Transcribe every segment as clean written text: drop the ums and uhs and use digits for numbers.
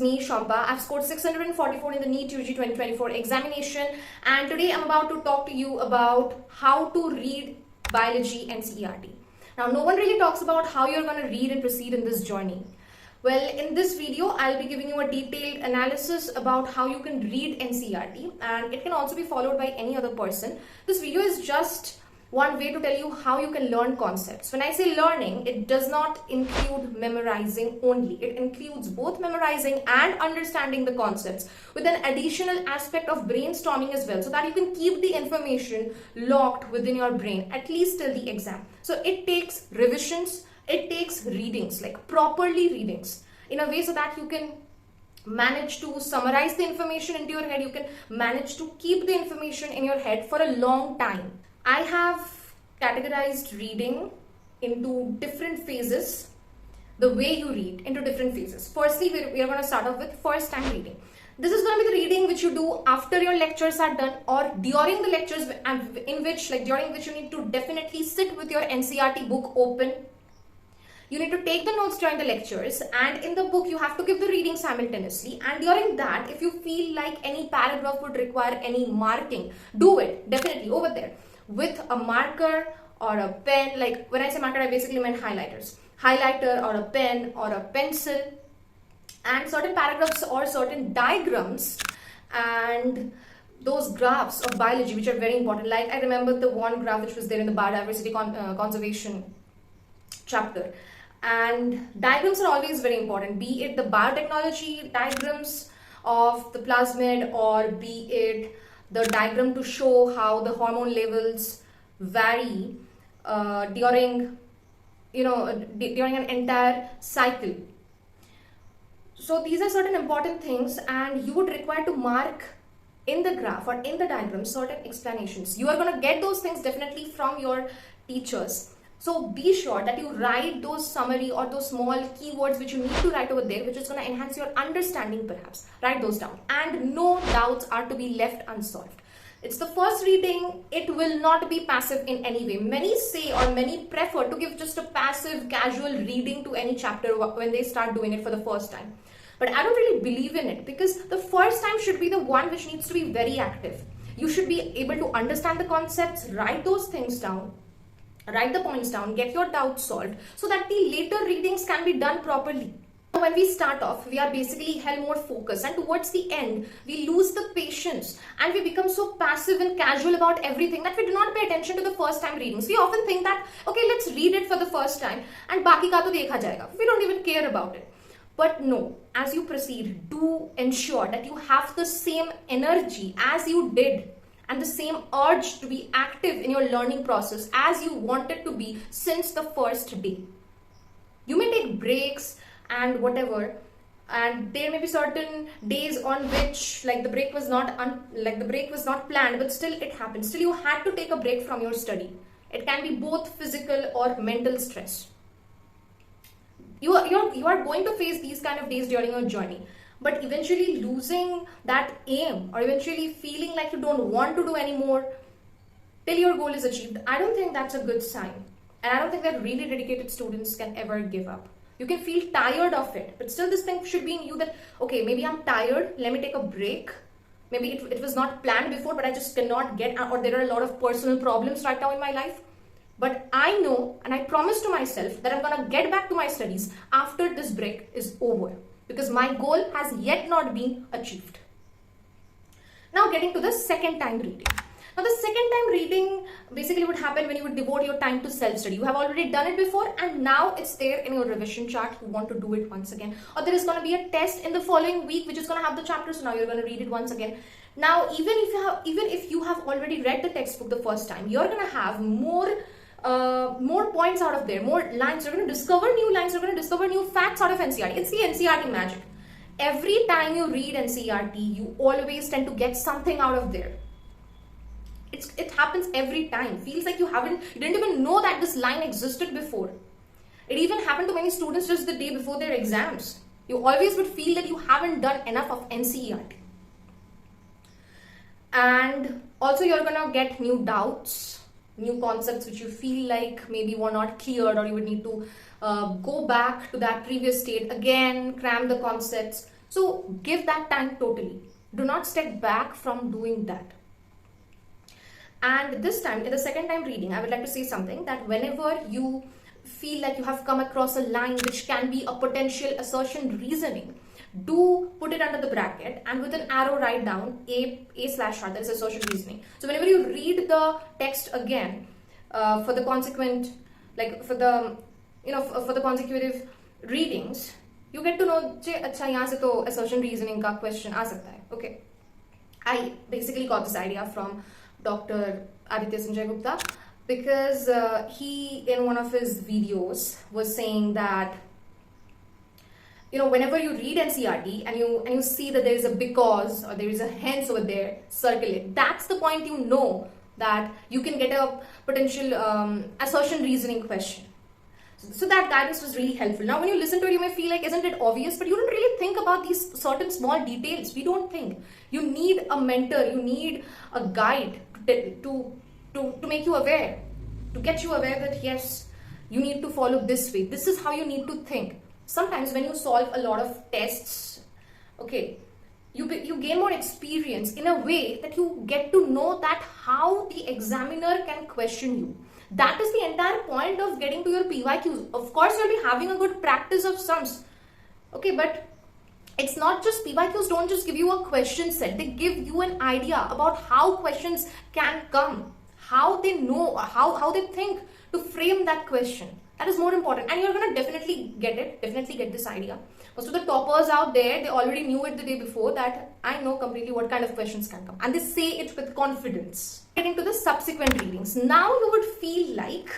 me, Shampa. I've scored 644 in the NEET UG 2024 examination, and today I'm about to talk to you about how to read biology NCERT. Now, no one really talks about how you're going to read and proceed in this journey. Well, in this video, I'll be giving you a detailed analysis about how you can read NCERT, and it can also be followed by any other person. This video is just one way to tell you how you can learn concepts. When I say learning, it does not include memorizing only. It includes both memorizing and understanding the concepts with an additional aspect of brainstorming as well, so that you can keep the information locked within your brain, at least till the exam. So it takes revisions, it takes readings, like properly readings, in a way so that you can manage to summarize the information into your head, you can manage to keep the information in your head for a long time. I have categorized reading into different phases, the way you read into different phases. Firstly, we are going to start off with first time reading. This is going to be the reading which you do after your lectures are done or during the lectures, and during which you need to definitely sit with your NCERT book open. You need to take the notes during the lectures, and in the book you have to give the reading simultaneously, and during that, if you feel like any paragraph would require any marking, do it definitely over there with a marker or a pen. Like when I say marker, I basically meant highlighter or a pen or a pencil, and certain paragraphs or certain diagrams and those graphs of biology which are very important. Like I remember the one graph which was there in the biodiversity conservation chapter, and diagrams are always very important, be it the biotechnology diagrams of the plasmid or be it the diagram to show how the hormone levels vary during an entire cycle. So these are certain important things, and you would require to mark in the graph or in the diagram certain explanations. You are going to get those things definitely from your teachers. So be sure that you write those summary or those small keywords which you need to write over there, which is going to enhance your understanding perhaps. Write those down, and no doubts are to be left unsolved. It's the first reading. It will not be passive in any way. Many say or many prefer to give just a passive casual reading to any chapter when they start doing it for the first time. But I don't really believe in it, because the first time should be the one which needs to be very active. You should be able to understand the concepts, write those things down, write the points down, get your doubts solved, so that the later readings can be done properly. When we start off, we are basically held more focused, and towards the end, we lose the patience and we become so passive and casual about everything that we do not pay attention to the first time readings. We often think that, okay, let's read it for the first time and baki ka to dekha jayega. We don't even care about it. But no, as you proceed, do ensure that you have the same energy as you did and the same urge to be active in your learning process as you wanted to be since the first day. You may take breaks and whatever, and there may be certain days on which the break was not planned, but still it happened. Still you had to take a break from your study. It can be both physical or mental stress. You are going to face these kind of days during your journey. But eventually losing that aim, or eventually feeling like you don't want to do anymore till your goal is achieved, I don't think that's a good sign. And I don't think that really dedicated students can ever give up. You can feel tired of it, but still this thing should be in you that, okay, maybe I'm tired, let me take a break. Maybe it was not planned before, but I just cannot get, or there are a lot of personal problems right now in my life. But I know, and I promise to myself that I'm going to get back to my studies after this break is over, because my goal has yet not been achieved. Now getting to the second time reading. Now the second time reading basically would happen when you would devote your time to self-study. You have already done it before, and now it's there in your revision chart. You want to do it once again. Or there is going to be a test in the following week which is going to have the chapter, so now you're going to read it once again. Now even if you have already read the textbook the first time, you're going to have more points out of there, more lines. You're going to discover new lines, you're going to discover new facts out of NCERT. It's the NCERT magic. Every time you read NCERT, you always tend to get something out of there. It happens every time. Feels like you didn't even know that this line existed before. It even happened to many students just the day before their exams. You always would feel that you haven't done enough of NCERT. And also you're going to get new doubts, new concepts which you feel like maybe were not cleared, or you would need to go back to that previous state again, cram the concepts. So give that time totally. Do not step back from doing that. And this time, in the second time reading, I would like to say something, that whenever you feel like you have come across a line which can be a potential assertion reasoning, do put it under the bracket and with an arrow write down A/R, that is assertion reasoning. So whenever you read the text again for the consequent, like for the, for the consecutive readings, you get to know, acha, yahan se to assertion reasoning ka question aa sakta hai. Okay. I basically got this idea from Dr. Aditya Sanjay Gupta, because he, in one of his videos, was saying that, whenever you read NCERT and you see that there is a because or there is a hence over there, circle it. That's the point that you can get a potential assertion reasoning question. So that guidance was really helpful. Now when you listen to it, you may feel like, isn't it obvious? But you don't really think about these certain small details. We don't think. You need a mentor, you need a guide to make you aware, to get you aware that yes, you need to follow this way. This is how you need to think. Sometimes when you solve a lot of tests, okay, you gain more experience in a way that you get to know that how the examiner can question you. That is the entire point of getting to your PYQs. Of course, you'll be having a good practice of sums. Okay, but it's not just PYQs don't just give you a question set. They give you an idea about how questions can come, how they know, how they think to frame that question. That is more important. And you're going to definitely get this idea. Most of the toppers out there, they already knew it the day before that I know completely what kind of questions can come. And they say it with confidence. Getting to the subsequent readings. Now you would feel like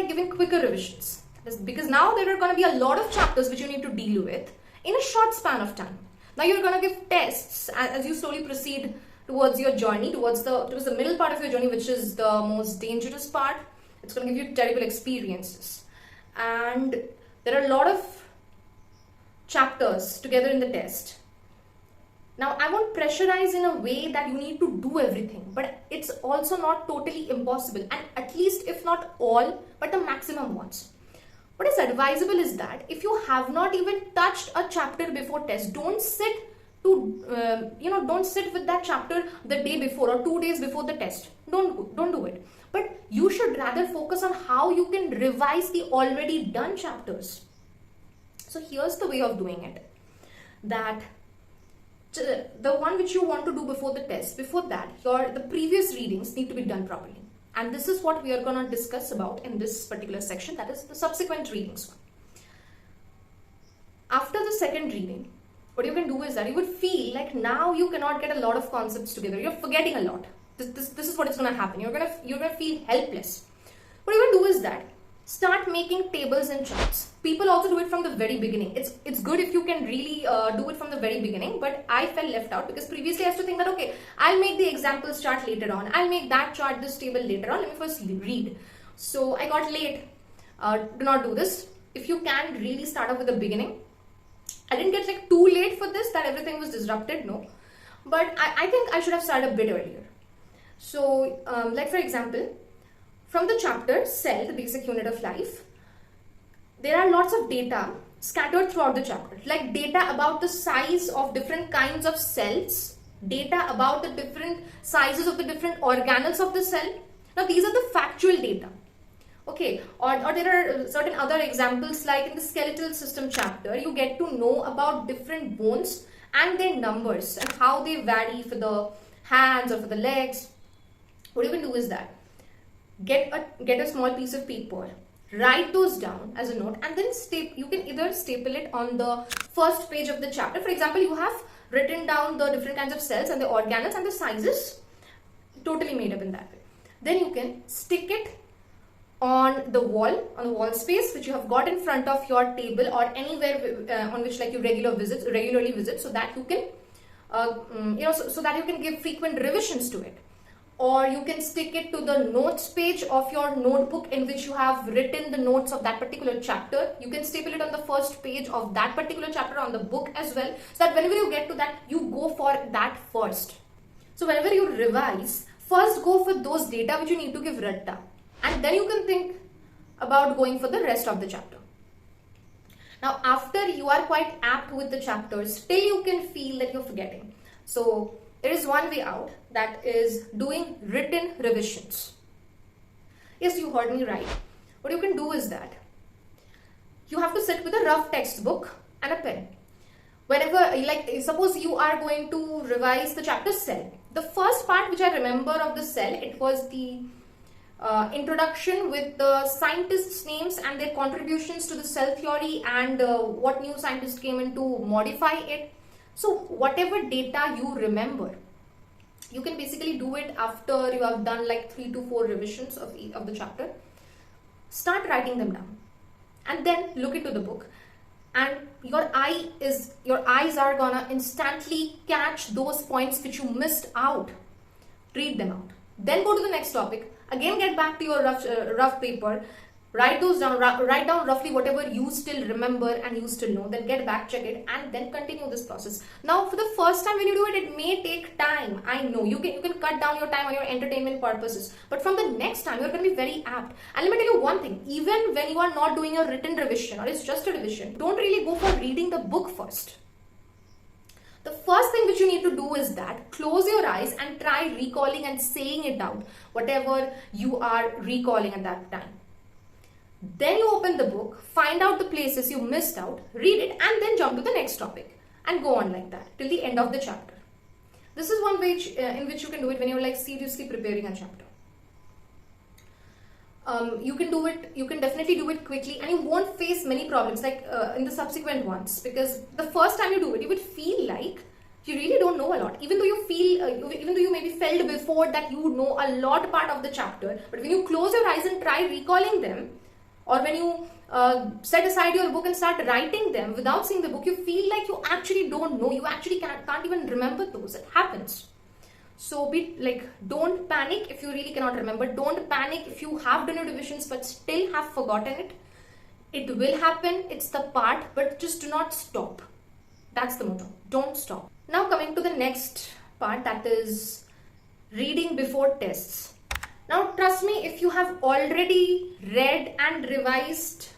giving quicker revisions. Because now there are going to be a lot of chapters which you need to deal with in a short span of time. Now you're going to give tests as you slowly proceed towards your journey, towards the middle part of your journey, which is the most dangerous part. It's going to give you terrible experiences. And there are a lot of chapters together in the test. Now, I won't pressurize in a way that you need to do everything, but it's also not totally impossible. And at least, if not all, but the maximum ones. What is advisable is that if you have not even touched a chapter before test, don't sit with that chapter the day before or 2 days before the test. Don't do it. But you should rather focus on how you can revise the already done chapters. So here's the way of doing it. That the one which you want to do before the test, before that, the previous readings need to be done properly. And this is what we are going to discuss about in this particular section, that is the subsequent readings. After the second reading, what you can do is that you would feel like now you cannot get a lot of concepts together. You're forgetting a lot. This is what is going to happen. You're going to feel helpless. What you can do is that start making tables and charts. People also do it from the very beginning. It's good if you can really do it from the very beginning, but I felt left out because previously I used to think that, okay, I'll make the examples chart later on. I'll make that chart, this table later on. Let me first read. So I got late. Do not do this. If you can really start off with the beginning. I didn't get like too late for this, that everything was disrupted, no. But I think I should have started a bit earlier. So like for example, from the chapter Cell, the basic unit of life, there are lots of data scattered throughout the chapter, like data about the size of different kinds of cells, data about the different sizes of the different organelles of the cell. Now these are the factual data. Okay, or there are certain other examples like in the skeletal system chapter, you get to know about different bones and their numbers and how they vary for the hands or for the legs. What you can do is that get a small piece of paper, write those down as a note, and then you can either staple it on the first page of the chapter. For example, you have written down the different kinds of cells and the organelles and the sizes, totally made up in that way. Then you can stick it on the wall space which you have got in front of your table or anywhere on which like you regularly visit, so that you can so that you can give frequent revisions to it. Or you can stick it to the notes page of your notebook in which you have written the notes of that particular chapter. You can staple it on the first page of that particular chapter on the book as well, so that whenever you get to that, you go for that first. So whenever you revise, first go for those data which you need to give ratta, and then you can think about going for the rest of the chapter. Now, after you are quite apt with the chapters, still you can feel that you're forgetting. So there is one way out, that is doing written revisions. Yes, you heard me right. What you can do is that you have to sit with a rough textbook and a pen. Whenever, like, suppose you are going to revise the chapter cell. The first part which I remember of the cell, it was the introduction with the scientists' names and their contributions to the cell theory, and what new scientists came in to modify it. So whatever data you remember, you can basically do it after you have done like 3 to 4 revisions of the chapter. Start writing them down and then look into the book, and your eyes are gonna instantly catch those points which you missed out. Read them out. Then go to the next topic. Again, get back to your rough paper. Write those down. Write down roughly whatever you still remember and you still know. Then get back, check it, and then continue this process. Now, for the first time when you do it, it may take time. I know you can cut down your time on your entertainment purposes. But from the next time, you're going to be very apt. And let me tell you one thing. Even when you are not doing a written revision or it's just a revision, don't really go for reading the book first. The first thing which you need to do is that close your eyes and try recalling and saying it out, whatever you are recalling at that time. Then you open the book, find out the places you missed out, read it, and then jump to the next topic and go on like that till the end of the chapter. This is one way in which you can do it when you're like seriously preparing a chapter. You can do it, you can definitely do it quickly, and you won't face many problems like in the subsequent ones, because the first time you do it, you would feel like you really don't know a lot, even though you feel, even though you maybe felt before that you know a lot part of the chapter. But when you close your eyes and try recalling them, or when you set aside your book and start writing them without seeing the book, you feel like you actually don't know, you actually can't even remember those. It happens. So don't panic if you really cannot remember. Don't panic if you have done your revisions but still have forgotten it. It will happen. It's the part, but just do not stop. That's the motto. Don't stop. Now coming to the next part, that is reading before tests. Now trust me, if you have already read and revised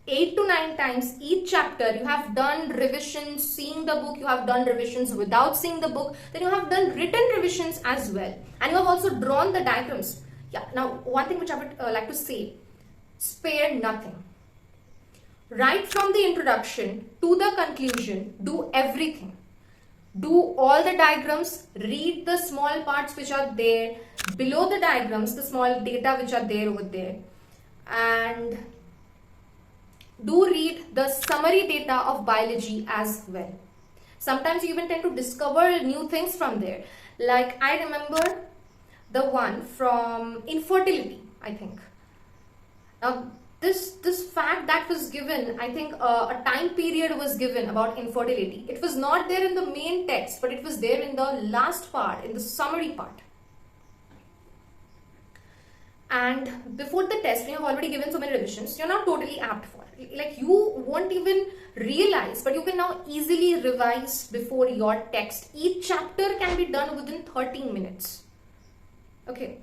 8 to 9 times each chapter, you have done revisions seeing the book, you have done revisions without seeing the book, then you have done written revisions as well, and you have also drawn the diagrams. Yeah. Now one thing which I would like to say, spare nothing. Right from the introduction to the conclusion, do everything. Do all the diagrams, read the small parts which are there below the diagrams, the small data which are there over there, and do read the summary data of biology as well. Sometimes you even tend to discover new things from there. Like I remember the one from infertility, I think. Now this fact that was given, I think a time period was given about infertility. It was not there in the main text, but it was there in the last part, in the summary part. And before the test, when you've already given so many revisions, you're not totally apt for it. Like you won't even realize, but you can now easily revise before your text. Each chapter can be done within 13 minutes. Okay.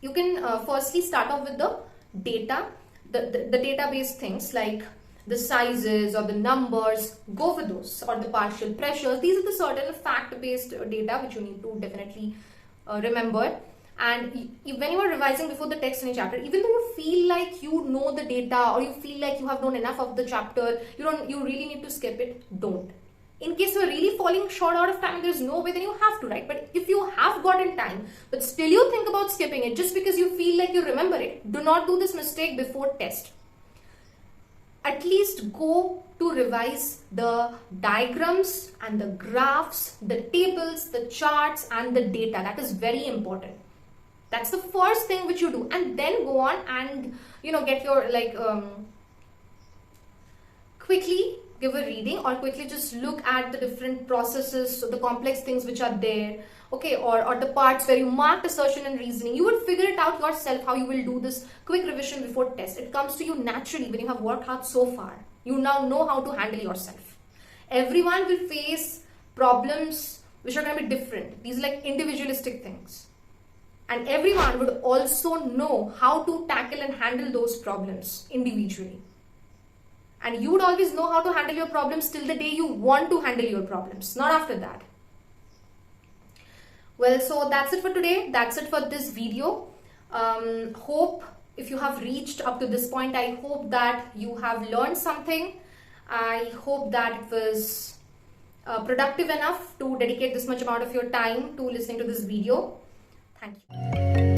You can firstly start off with the data, the database things like the sizes or the numbers. Go for those, or the partial pressures. These are the certain fact-based data which you need to definitely remember. And when you are revising before the text in a chapter, even though you feel like you know the data or you feel like you have known enough of the chapter, you really need to skip it, don't. In case you are really falling short out of time, there's no way, then you have to write. But if you have gotten time, but still you think about skipping it just because you feel like you remember it, do not do this mistake before test. At least go to revise the diagrams and the graphs, the tables, the charts and the data. That is very important. That's the first thing which you do, and then go on and get your quickly give a reading, or quickly just look at the different processes, so the complex things which are there, okay, or the parts where you marked assertion and reasoning. You will figure it out yourself how you will do this quick revision before test. It comes to you naturally when you have worked hard so far. You now know how to handle yourself. Everyone will face problems which are going to be different. These are like individualistic things. And everyone would also know how to tackle and handle those problems individually. And you would always know how to handle your problems till the day you want to handle your problems, not after that. Well, so that's it for today. That's it for this video. Hope if you have reached up to this point, I hope that you have learned something. I hope that it was productive enough to dedicate this much amount of your time to listening to this video. Thank you.